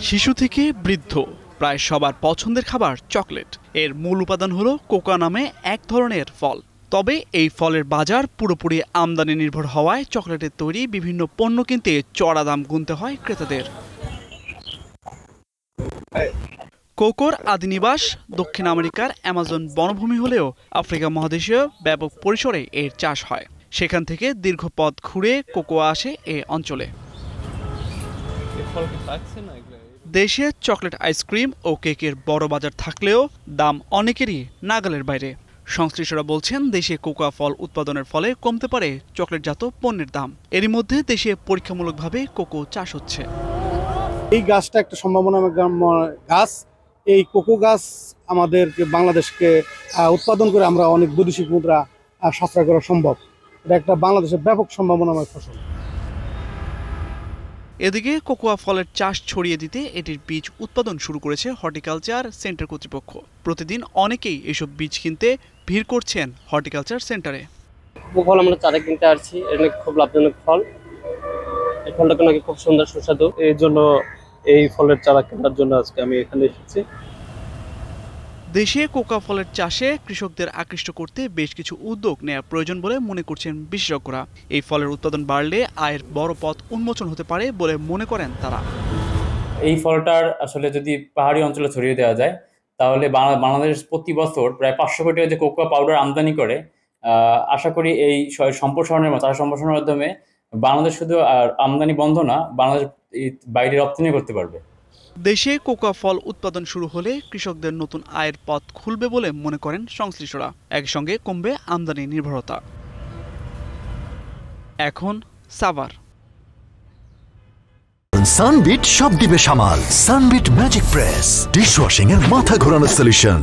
শিশু থেকে বৃদ্ধ প্রায় সবার পছন্দের খাবার চকলেট। এর মূল উপাদান হলো কোকা নামে এক ধরনের ফল। তবে এই ফলের বাজার পুরোপুরি আমদানি নির্ভর হওয়ায় চকলেটের তৈরি বিভিন্ন পণ্য কিনতে চড়া দাম গুনতে হয় ক্রেতাদের। কোকোর আদিনিবাস দক্ষিণ আমেরিকার অ্যামাজন বনভূমি হলেও আফ্রিকা মহাদেশীয় ব্যাপক পরিসরে এর চাষ হয়। সেখান থেকে দীর্ঘ পথ ঘুরে কোকো আসে এ অঞ্চলে। দেশে চকলেট আইসক্রিম ও কেকের বড় বাজার থাকলেও দাম অনেকেরই নাগালের বাইরে। সংশ্লিষ্টরা বলছেন, দেশে কোকা ফল উৎপাদনের ফলে কমতে পারে চকলেটজাত পণ্যের দাম। এরই মধ্যে দেশে পরীক্ষামূলকভাবে কোকো চাষ হচ্ছে। এই গাছটা একটা সম্ভাবনা গাছ। এই কোকো গাছ আমাদের বাংলাদেশকে উৎপাদন করে আমরা অনেক বৈদেশিক মুদ্রা সাশ্রয় করা সম্ভব। এটা একটা বাংলাদেশের ব্যাপক সম্ভাবনাময় ফসল। এদিকে কোকোয়া ফলের চাষ ছড়িয়ে দিতে এটির বীজ উৎপাদন শুরু করেছে হর্টিকালচার সেন্টার কর্তৃপক্ষ। প্রতিদিন অনেকেই এসব বীজ কিনতে ভিড় করছেন হর্টিকালচার সেন্টারে। ফল আমরা চারা কিনতে আসছি, এটা খুব লাভজনক ফল। এই ফলটা নাকি খুব সুন্দর সুস্বাদু, এই জন্য এই ফলের চারা কেনার জন্য আজকে আমি এখানে এসেছি। দেশে কোকা ফলের চাষে কৃষকদের আকৃষ্ট করতে বেশ কিছু উদ্যোগ নেওয়া প্রয়োজন বলে মনে করছেন বিশেষজ্ঞরা। এই ফলের উৎপাদন বাড়লে আয়ের বড় পথ উন্মোচন হতে পারে বলে মনে করেন তারা। এই ফলটার আসলে যদি পাহাড়ি অঞ্চলে ছড়িয়ে দেওয়া যায়, তাহলে বাংলাদেশ প্রতি বছর প্রায় 500 কোটি যে কোকোয়া পাউডার আমদানি করে। আশা করি এই সম্প্রসারণের মাধ্যমে বাংলাদেশ শুধু আমদানি বন্ধ না, বাংলাদেশ বাইরে রপ্তানি করতে পারবে। দেশে কোকা ফল উৎপাদন শুরু হলে কৃষকদের নতুন আয়ের পথ খুলবে বলে মনে করেন সংশ্লিষ্টরা। একই সঙ্গে কমবে আমদানি নির্ভরতা। এখন সাভার সানবিট সব দিবে সামাল। সানবিট ম্যাজিক প্রেস ডিশওয়াশিং এর মাথা ঘোরানো সলিউশন।